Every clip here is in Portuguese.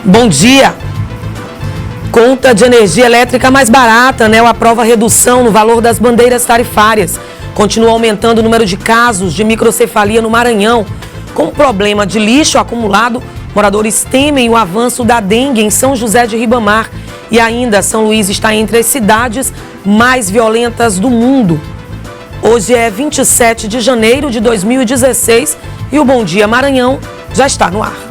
Bom dia. Conta de energia elétrica mais barata, ANEEL aprova redução no valor das bandeiras tarifárias. Continua aumentando o número de casos de microcefalia no Maranhão. Com o problema de lixo acumulado, moradores temem o avanço da dengue em São José de Ribamar. E ainda, São Luís está entre as cidades mais violentas do mundo. Hoje é 27 de janeiro de 2016 e o Bom Dia Maranhão já está no ar.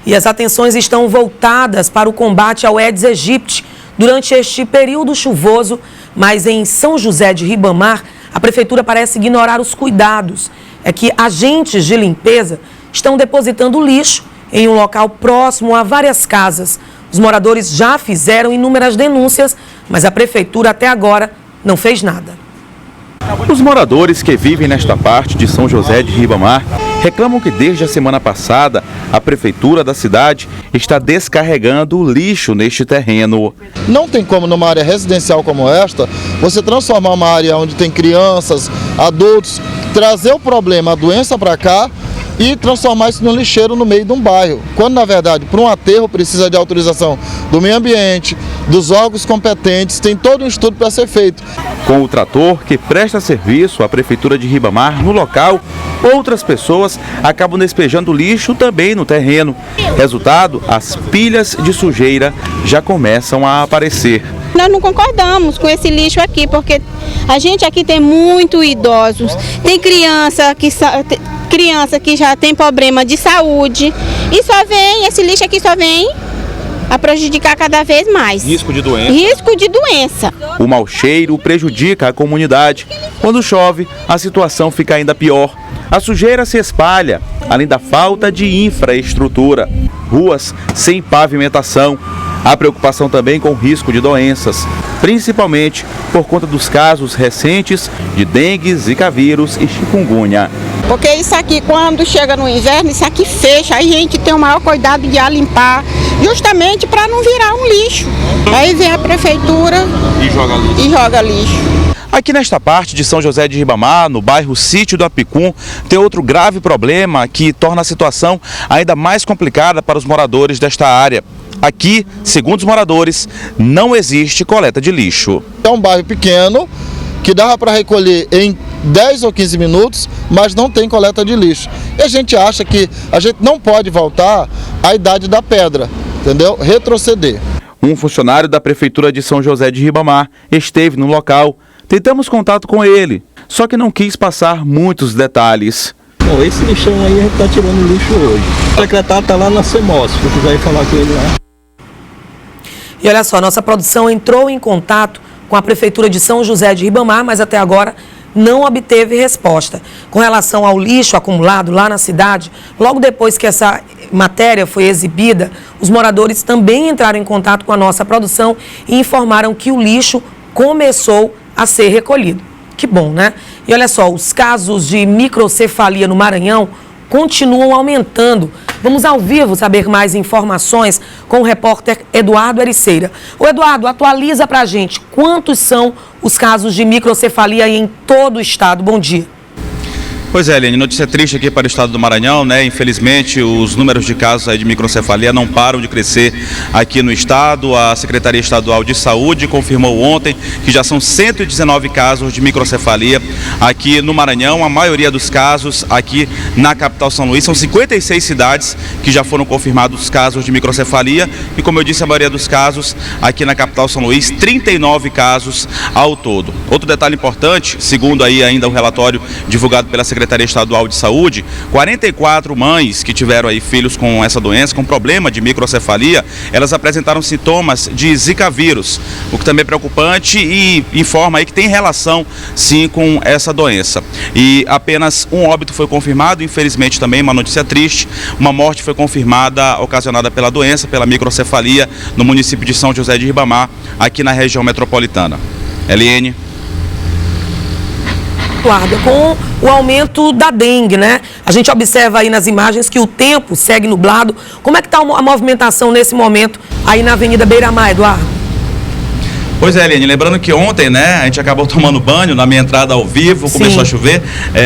E as atenções estão voltadas para o combate ao Aedes aegypti durante este período chuvoso, mas em São José de Ribamar, a prefeitura parece ignorar os cuidados. É que agentes de limpeza estão depositando lixo em um local próximo a várias casas. Os moradores já fizeram inúmeras denúncias, mas a prefeitura até agora não fez nada. Os moradores que vivem nesta parte de São José de Ribamar reclamam que desde a semana passada a prefeitura da cidade está descarregando o lixo neste terreno. Não tem como numa área residencial como esta, você transformar uma área onde tem crianças, adultos, trazer o problema, a doença para cá e transformar isso num lixeiro no meio de um bairro. Quando, na verdade, para um aterro precisa de autorização do meio ambiente, dos órgãos competentes, tem todo um estudo para ser feito. Com o trator que presta serviço à prefeitura de Ribamar no local, outras pessoas acabam despejando lixo também no terreno. Resultado, as pilhas de sujeira já começam a aparecer. Nós não concordamos com esse lixo aqui, porque a gente aqui tem muito idosos, tem criança que já tem problema de saúde e esse lixo aqui só vem a prejudicar cada vez mais. Risco de doença. Risco de doença. O mau cheiro prejudica a comunidade. Quando chove, a situação fica ainda pior. A sujeira se espalha, além da falta de infraestrutura. Ruas sem pavimentação. Há preocupação também com o risco de doenças, principalmente por conta dos casos recentes de dengue, zika vírus e chikungunya. Porque isso aqui, quando chega no inverno, isso aqui fecha, aí a gente tem o maior cuidado de limpar, justamente para não virar um lixo. Aí vem a prefeitura e joga lixo. Aqui nesta parte de São José de Ribamar, no bairro Sítio do Apicum, tem outro grave problema que torna a situação ainda mais complicada para os moradores desta área. Aqui, segundo os moradores, não existe coleta de lixo. É um bairro pequeno que dava para recolher em 10 ou 15 minutos, mas não tem coleta de lixo. E a gente acha que a gente não pode voltar à idade da pedra, entendeu? Retroceder. Um funcionário da Prefeitura de São José de Ribamar esteve no local. Tentamos contato com ele, só que não quis passar muitos detalhes. Bom, esse lixão aí a gente está tirando lixo hoje. O secretário está lá na CEMOS, se quiser ir falar com ele lá. E olha só, nossa produção entrou em contato com a Prefeitura de São José de Ribamar, mas até agora não obteve resposta. Com relação ao lixo acumulado lá na cidade, logo depois que essa matéria foi exibida, os moradores também entraram em contato com a nossa produção e informaram que o lixo começou a ser recolhido. Que bom, né? E olha só, os casos de microcefalia no Maranhão continuam aumentando. Vamos ao vivo saber mais informações com o repórter Eduardo Ericeira. O Eduardo, atualiza pra gente quantos são os casos de microcefalia em todo o estado. Bom dia. Pois é, Eliane, notícia triste aqui para o estado do Maranhão, né? Infelizmente, os números de casos aí de microcefalia não param de crescer aqui no estado. A Secretaria Estadual de Saúde confirmou ontem que já são 119 casos de microcefalia aqui no Maranhão. A maioria dos casos aqui na capital São Luís. São 56 cidades que já foram confirmados casos de microcefalia. E como eu disse, a maioria dos casos aqui na capital São Luís, 39 casos ao todo. Outro detalhe importante, segundo aí ainda o relatório divulgado pela Secretaria Estadual de Saúde, 44 mães que tiveram aí filhos com essa doença, com problema de microcefalia, elas apresentaram sintomas de zika vírus, o que também é preocupante e informa aí que tem relação sim com essa doença. E apenas um óbito foi confirmado, infelizmente também uma notícia triste, uma morte foi confirmada ocasionada pela doença, pela microcefalia, no município de São José de Ribamar, aqui na região metropolitana. Eliane. Com o aumento da dengue, né? A gente observa aí nas imagens que o tempo segue nublado. Como é que está a movimentação nesse momento aí na Avenida Beira-Mar, Eduardo? Pois é, Eliane, lembrando que ontem, né, a gente acabou tomando banho na minha entrada ao vivo, começou a chover,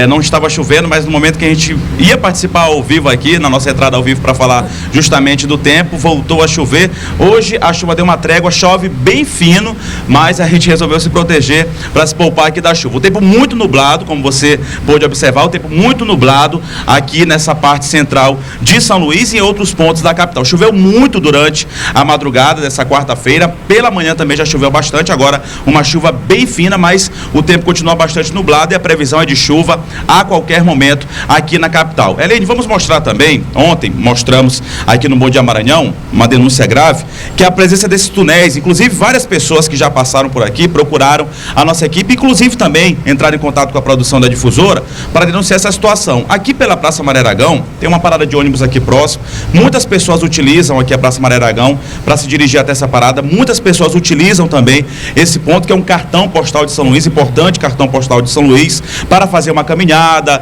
não estava chovendo, mas no momento que a gente ia participar ao vivo aqui, na nossa entrada ao vivo para falar justamente do tempo, voltou a chover. Hoje a chuva deu uma trégua, chove bem fino, mas a gente resolveu se proteger para se poupar aqui da chuva. O tempo muito nublado, como você pôde observar, o tempo muito nublado aqui nessa parte central de São Luís e em outros pontos da capital. Choveu muito durante a madrugada dessa quarta-feira, pela manhã também já choveu bastante, agora uma chuva bem fina, mas o tempo continua bastante nublado e a previsão é de chuva a qualquer momento aqui na capital. Eliane, vamos mostrar também, ontem mostramos aqui no Bom Dia Maranhão, uma denúncia grave, que é a presença desses túneis, inclusive várias pessoas que já passaram por aqui, procuraram a nossa equipe, inclusive também entraram em contato com a produção da difusora para denunciar essa situação. Aqui pela Praça Maria Aragão, tem uma parada de ônibus aqui próximo, muitas pessoas utilizam aqui a Praça Maria Aragão para se dirigir até essa parada, muitas pessoas utilizam também esse ponto, que é um cartão postal de São Luís, importante cartão postal de São Luís, para fazer uma caminhada,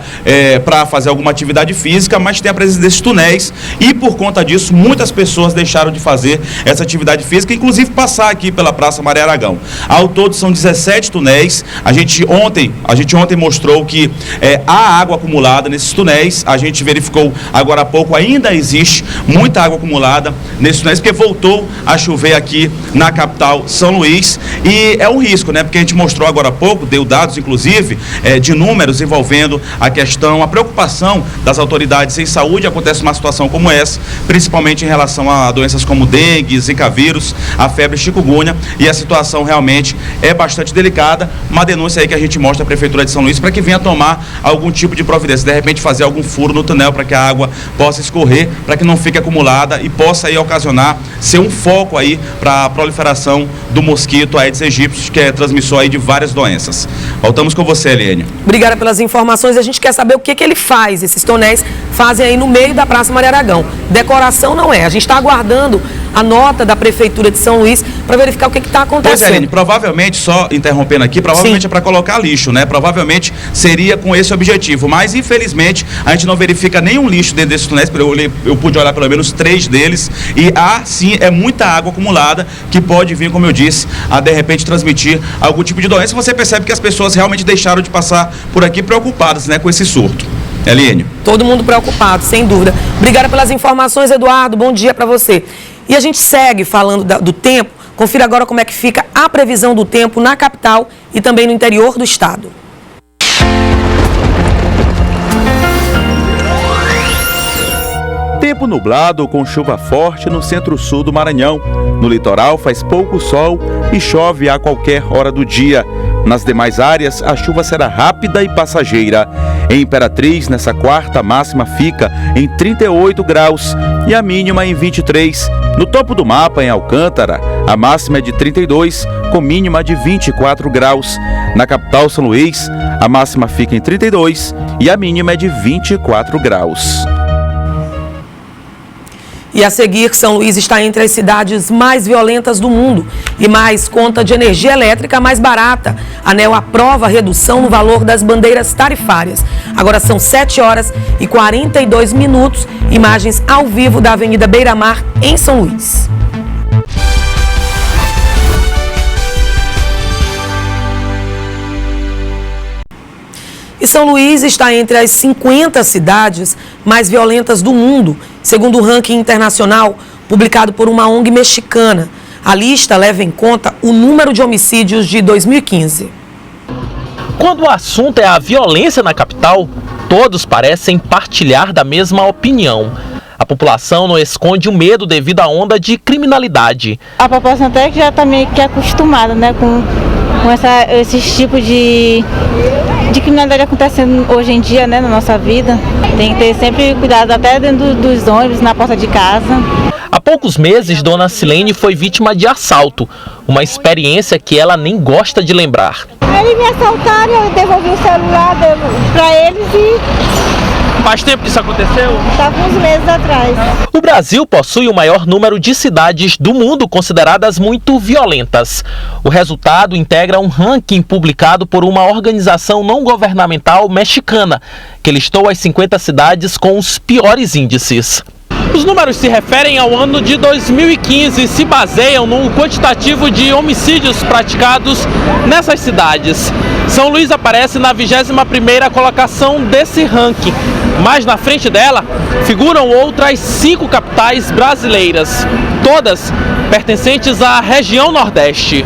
para fazer alguma atividade física, mas tem a presença desses túneis e por conta disso muitas pessoas deixaram de fazer essa atividade física, inclusive passar aqui pela Praça Maria Aragão. Ao todo são 17 túneis, a gente ontem mostrou que há água acumulada nesses túneis, a gente verificou agora há pouco, ainda existe muita água acumulada nesses túneis, porque voltou a chover aqui na capital São Luís e é um risco, né? Porque a gente mostrou agora há pouco, deu dados inclusive de números envolvendo a questão, a preocupação das autoridades em saúde. Acontece uma situação como essa, principalmente em relação a doenças como dengue, zika vírus, a febre chikungunya, e a situação realmente é bastante delicada. Uma denúncia aí que a gente mostra à Prefeitura de São Luís para que venha tomar algum tipo de providência, de repente fazer algum furo no túnel para que a água possa escorrer, para que não fique acumulada e possa aí ocasionar, ser um foco aí para a proliferação do mosquito Aedes aegypti, que é transmissor aí de várias doenças. Voltamos com você, Eliane. Obrigada pelas informações. A gente quer saber o que ele faz, esses tonéis fazem aí no meio da Praça Maria Aragão. Decoração não é. A gente está aguardando a nota da Prefeitura de São Luís para verificar o que está acontecendo. Pois é, Eliane, provavelmente, só interrompendo aqui, provavelmente é para colocar lixo, né? Provavelmente seria com esse objetivo, mas infelizmente a gente não verifica nenhum lixo dentro desses túneis. Eu pude olhar pelo menos 3 deles e sim, é muita água acumulada que pode vir, como eu disse, a de repente transmitir algum tipo de doença. Você percebe que as pessoas realmente deixaram de passar por aqui preocupadas, né, com esse surto. Eliane. Todo mundo preocupado, sem dúvida. Obrigada pelas informações, Eduardo. Bom dia para você. E a gente segue falando do tempo. Confira agora como é que fica a previsão do tempo na capital e também no interior do estado. Tempo nublado com chuva forte no centro-sul do Maranhão. No litoral faz pouco sol e chove a qualquer hora do dia. Nas demais áreas, a chuva será rápida e passageira. Em Imperatriz, nessa quarta, a máxima fica em 38 graus e a mínima em 23. No topo do mapa, em Alcântara, a máxima é de 32, com mínima de 24 graus. Na capital, São Luís, a máxima fica em 32 e a mínima é de 24 graus. E a seguir, São Luís está entre as cidades mais violentas do mundo e mais conta de energia elétrica mais barata. A ANEEL aprova a redução no valor das bandeiras tarifárias. Agora são 7h42. Imagens ao vivo da Avenida Beira-Mar, em São Luís. E São Luís está entre as 50 cidades mais violentas do mundo, segundo o ranking internacional publicado por uma ONG mexicana. A lista leva em conta o número de homicídios de 2015. Quando o assunto é a violência na capital, todos parecem partilhar da mesma opinião. A população não esconde o medo devido à onda de criminalidade. A população até que já está meio que acostumada, né, com esses tipos de criminalidade acontecendo hoje em dia, né, na nossa vida. Tem que ter sempre cuidado até dentro dos ônibus, na porta de casa. Há poucos meses, Dona Silene foi vítima de assalto, uma experiência que ela nem gosta de lembrar. Eles me assaltaram, eu devolvi o celular para eles e... Faz tempo que isso aconteceu? Estava uns meses atrás. O Brasil possui o maior número de cidades do mundo consideradas muito violentas. O resultado integra um ranking publicado por uma organização não governamental mexicana, que listou as 50 cidades com os piores índices. Os números se referem ao ano de 2015 e se baseiam no quantitativo de homicídios praticados nessas cidades. São Luís aparece na 21ª colocação desse ranking, mas na frente dela figuram outras 5 capitais brasileiras, todas pertencentes à região Nordeste.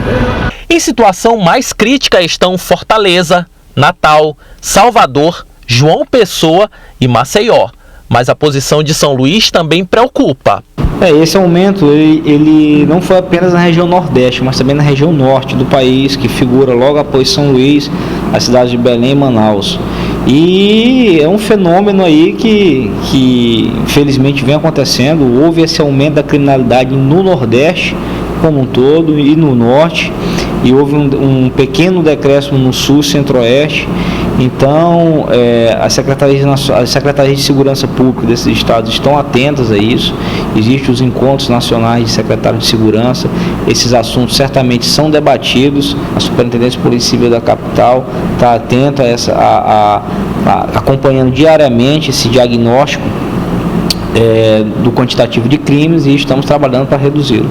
Em situação mais crítica estão Fortaleza, Natal, Salvador, João Pessoa e Maceió. Mas a posição de São Luís também preocupa. Esse aumento ele não foi apenas na região Nordeste, mas também na região Norte do país, que figura logo após São Luís, a cidade de Belém e Manaus. E é um fenômeno aí que infelizmente vem acontecendo. Houve esse aumento da criminalidade no Nordeste como um todo e no Norte, e houve um pequeno decréscimo no Sul e Centro-Oeste. Então, as secretarias de segurança pública desses estados estão atentas a isso. Existem os encontros nacionais de secretários de segurança. Esses assuntos certamente são debatidos. A Superintendência de Polícia Civil da capital está atenta acompanhando diariamente esse diagnóstico do quantitativo de crimes, e estamos trabalhando para reduzi-lo.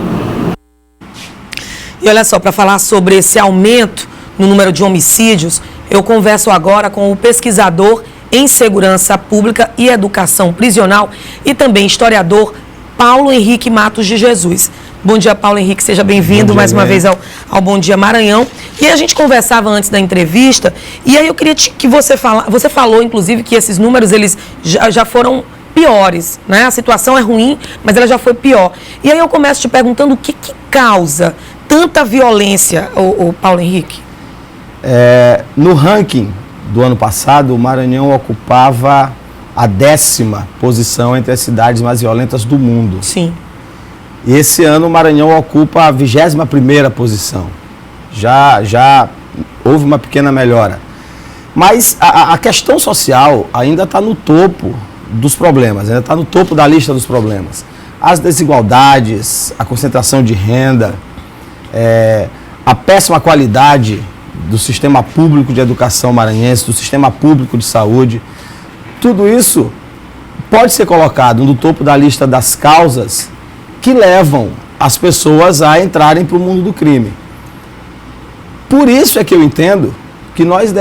E olha só, para falar sobre esse aumento no número de homicídios, eu converso agora com o pesquisador em segurança pública e educação prisional e também historiador Paulo Henrique Matos de Jesus. Bom dia, Paulo Henrique, seja bem-vindo mais uma vez ao Bom Dia Maranhão. E a gente conversava antes da entrevista, e aí eu queria que você falou, inclusive, que esses números eles já foram piores, né? A situação é ruim, mas ela já foi pior. E aí eu começo te perguntando o que causa tanta violência, o Paulo Henrique? No ranking do ano passado, o Maranhão ocupava a 10ª posição entre as cidades mais violentas do mundo. Sim. E esse ano o Maranhão ocupa a 21ª posição. Já houve uma pequena melhora. Mas a questão social ainda está no topo dos problemas, ainda está no topo da lista dos problemas. As desigualdades, a concentração de renda, a péssima qualidade do sistema público de educação maranhense, do sistema público de saúde, tudo isso pode ser colocado no topo da lista das causas que levam as pessoas a entrarem para o mundo do crime. Por isso é que eu entendo que nós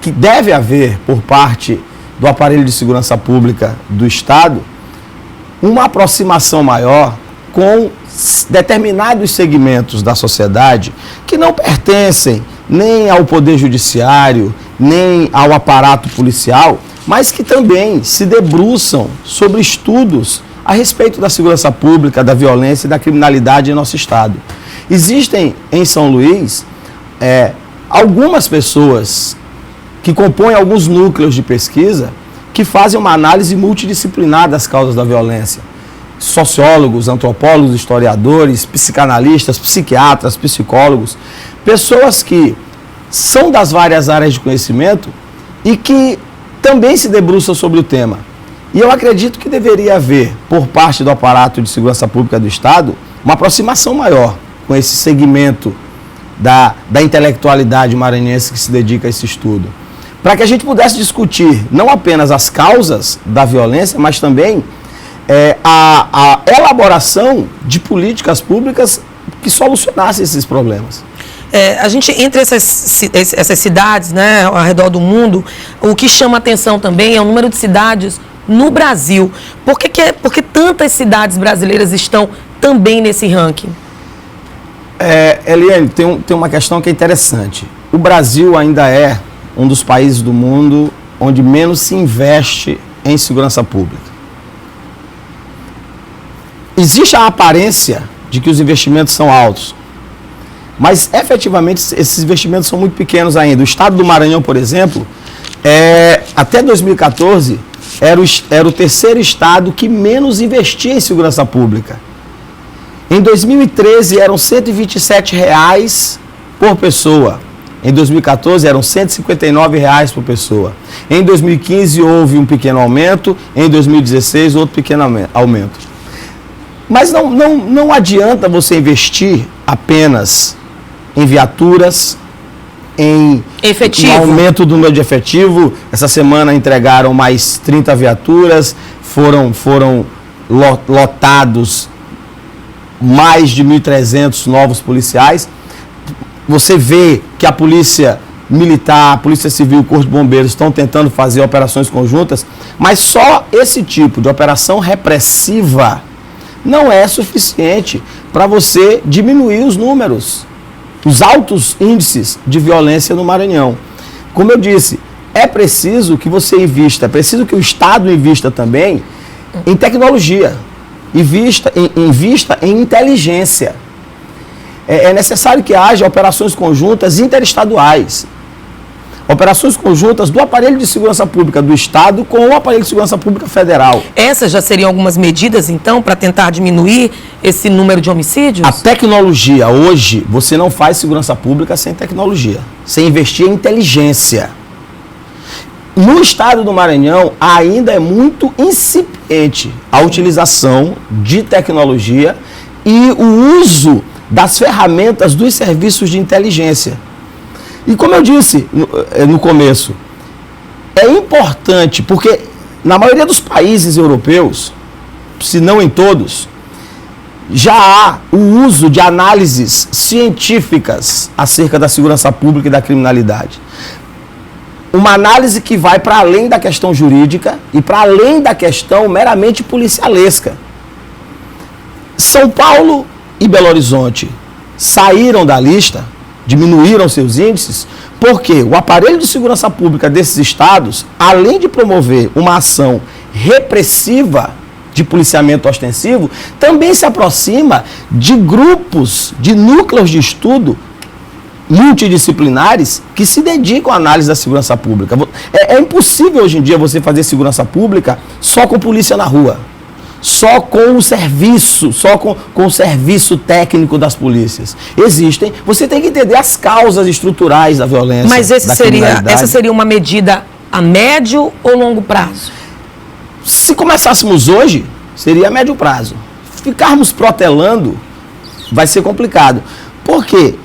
que deve haver por parte do aparelho de segurança pública do Estado uma aproximação maior com determinados segmentos da sociedade que não pertencem nem ao Poder Judiciário, nem ao aparato policial, mas que também se debruçam sobre estudos a respeito da segurança pública, da violência e da criminalidade em nosso Estado. Existem em São Luís algumas pessoas que compõem alguns núcleos de pesquisa que fazem uma análise multidisciplinar das causas da violência. Sociólogos, antropólogos, historiadores, psicanalistas, psiquiatras, psicólogos, pessoas que são das várias áreas de conhecimento e que também se debruçam sobre o tema. E eu acredito que deveria haver, por parte do aparato de segurança pública do Estado, uma aproximação maior com esse segmento da intelectualidade maranhense que se dedica a esse estudo, para que a gente pudesse discutir não apenas as causas da violência, mas também a elaboração de políticas públicas que solucionassem esses problemas. A gente, entre essas cidades, né, ao redor do mundo, o que chama atenção também é o número de cidades no Brasil. Por que tantas cidades brasileiras estão também nesse ranking? Eliane, tem uma questão que é interessante. O Brasil ainda é um dos países do mundo onde menos se investe em segurança pública. Existe a aparência de que os investimentos são altos, mas efetivamente esses investimentos são muito pequenos ainda. O estado do Maranhão, por exemplo, até 2014 era o terceiro estado que menos investia em segurança pública. Em 2013 eram R$ 127 por pessoa. Em 2014 eram R$ 159 por pessoa. Em 2015 houve um pequeno aumento, em 2016 outro pequeno aumento. Mas não adianta você investir apenas em viaturas, em efetivo. Um aumento do número de efetivo. Essa semana entregaram mais 30 viaturas, foram lotados mais de 1.300 novos policiais. Você vê que a Polícia Militar, a Polícia Civil, o Corpo de Bombeiros estão tentando fazer operações conjuntas, mas só esse tipo de operação repressiva não é suficiente para você diminuir os números, os altos índices de violência no Maranhão. Como eu disse, é preciso que você invista, é preciso que o Estado invista também em tecnologia, invista em inteligência. É necessário que haja operações conjuntas interestaduais, operações conjuntas do aparelho de segurança pública do Estado com o aparelho de segurança pública federal. Essas já seriam algumas medidas, então, para tentar diminuir esse número de homicídios? A tecnologia, hoje, você não faz segurança pública sem tecnologia, sem investir em inteligência. No Estado do Maranhão, ainda é muito incipiente a utilização de tecnologia e o uso das ferramentas dos serviços de inteligência. E como eu disse no começo, é importante, porque na maioria dos países europeus, se não em todos, já há o uso de análises científicas acerca da segurança pública e da criminalidade. Uma análise que vai para além da questão jurídica e para além da questão meramente policialesca. São Paulo e Belo Horizonte saíram da lista, diminuíram seus índices, porque o aparelho de segurança pública desses estados, além de promover uma ação repressiva de policiamento ostensivo, também se aproxima de grupos, de núcleos de estudo multidisciplinares que se dedicam à análise da segurança pública. É impossível hoje em dia você fazer segurança pública só com polícia na rua, só com o serviço, só com o serviço técnico das polícias. Existem, você tem que entender as causas estruturais da violência. Mas essa seria uma medida a médio ou longo prazo? Se começássemos hoje, seria a médio prazo. Ficarmos protelando vai ser complicado. Por quê?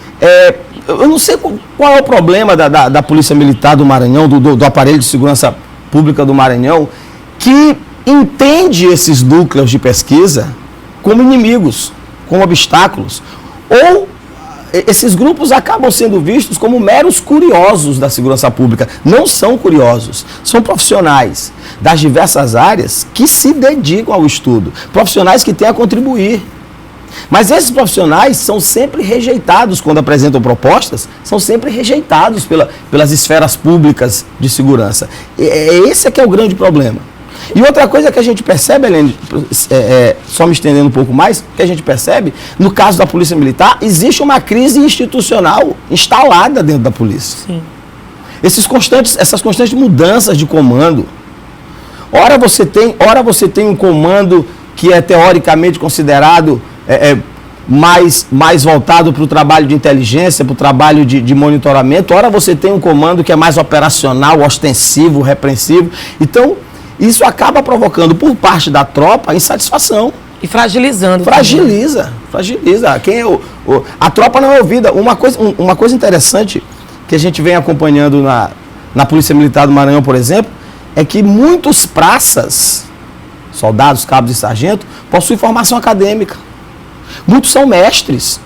Eu não sei qual é o problema da Polícia Militar do Maranhão, do aparelho de segurança pública do Maranhão, que entende esses núcleos de pesquisa como inimigos, como obstáculos, ou esses grupos acabam sendo vistos como meros curiosos da segurança pública. Não são curiosos, são profissionais das diversas áreas que se dedicam ao estudo, profissionais que têm a contribuir. Mas esses profissionais são sempre rejeitados quando apresentam propostas, são sempre rejeitados pelas esferas públicas de segurança. Esse é que é o grande problema. E outra coisa que a gente percebe, Helene, só me estendendo um pouco mais, que a gente percebe, no caso da Polícia Militar, existe uma crise institucional instalada dentro da polícia. Sim. Essas constantes mudanças de comando. Ora você tem um comando que é teoricamente considerado mais voltado para o trabalho de inteligência, para o trabalho de monitoramento. Ora você tem um comando que é mais operacional, ostensivo, repreensivo. Então, isso acaba provocando por parte da tropa insatisfação. E fragilizando. Fragiliza. A tropa não é ouvida. Uma coisa interessante que a gente vem acompanhando na Polícia Militar do Maranhão, por exemplo, é que muitos praças, soldados, cabos e sargentos, possuem formação acadêmica. Muitos são mestres.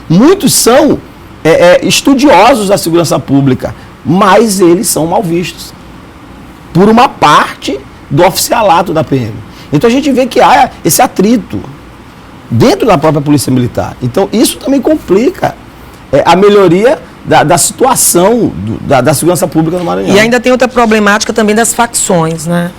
Muitos são estudiosos da segurança pública, mas eles são mal vistos por uma parte do oficialato da PM. Então a gente vê que há esse atrito dentro da própria Polícia Militar. Então isso também complica a melhoria da situação da segurança pública no Maranhão. E ainda tem outra problemática também das facções, né?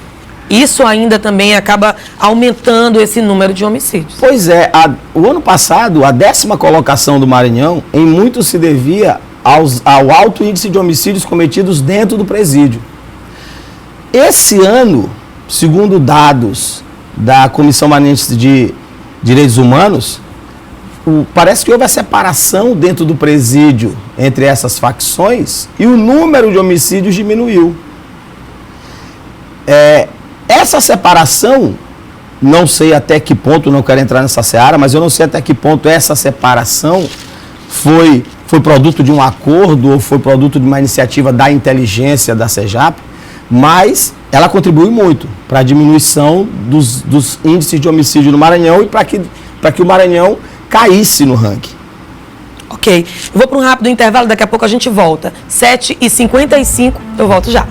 Isso ainda também acaba aumentando esse número de homicídios. Pois é, o ano passado, a 10ª colocação do Maranhão, em muito se devia ao alto índice de homicídios cometidos dentro do presídio. Esse ano, segundo dados da Comissão Maranhense de Direitos Humanos, parece que houve a separação dentro do presídio entre essas facções e o número de homicídios diminuiu. Essa separação, não sei até que ponto, não quero entrar nessa seara, mas eu não sei até que ponto essa separação foi produto de um acordo ou foi produto de uma iniciativa da inteligência da CEJAP, mas ela contribui muito para a diminuição dos índices de homicídio no Maranhão e para que o Maranhão caísse no ranking. Ok, eu vou para um rápido intervalo, daqui a pouco a gente volta. 7h55, eu volto já.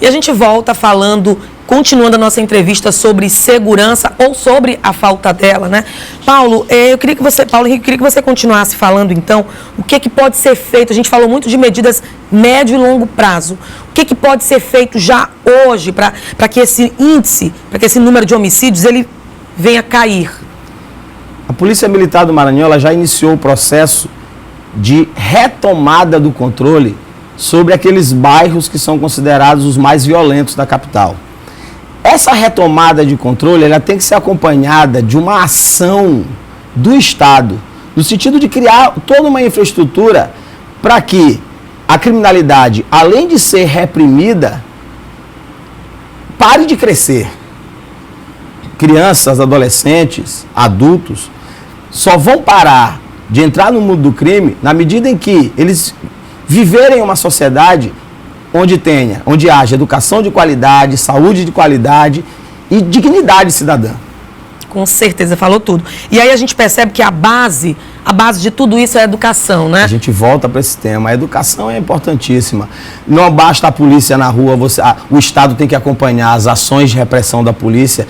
E a gente volta falando, continuando a nossa entrevista sobre segurança ou sobre a falta dela, né? Paulo, eu queria que você, Paulo Henrique, eu queria que você continuasse falando, então, o que pode ser feito. A gente falou muito de medidas médio e longo prazo. O que pode ser feito já hoje para que esse índice, para que esse número de homicídios, ele venha cair? A Polícia Militar do Maranhão ela já iniciou o processo de retomada do controle sobre aqueles bairros que são considerados os mais violentos da capital. Essa retomada de controle ela tem que ser acompanhada de uma ação do Estado, no sentido de criar toda uma infraestrutura para que a criminalidade, além de ser reprimida, pare de crescer. Crianças, adolescentes, adultos, só vão parar de entrar no mundo do crime na medida em que eles viverem uma sociedade onde haja educação de qualidade, saúde de qualidade e dignidade cidadã. Com certeza, falou tudo. E aí a gente percebe que a base de tudo isso é a educação, né? A gente volta para esse tema. A educação é importantíssima. Não basta a polícia na rua, o Estado tem que acompanhar as ações de repressão da polícia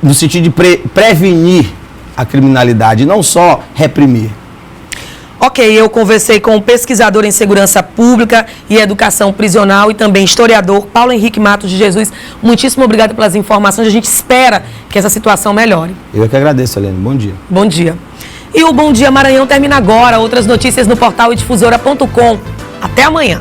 no sentido de prevenir a criminalidade, não só reprimir. Ok, eu conversei com o pesquisador em segurança pública e educação prisional e também historiador Paulo Henrique Matos de Jesus. Muitíssimo obrigado pelas informações. A gente espera que essa situação melhore. Eu que agradeço, Helene. Bom dia. Bom dia. E o Bom Dia Maranhão termina agora. Outras notícias no portal edifusora.com. Até amanhã.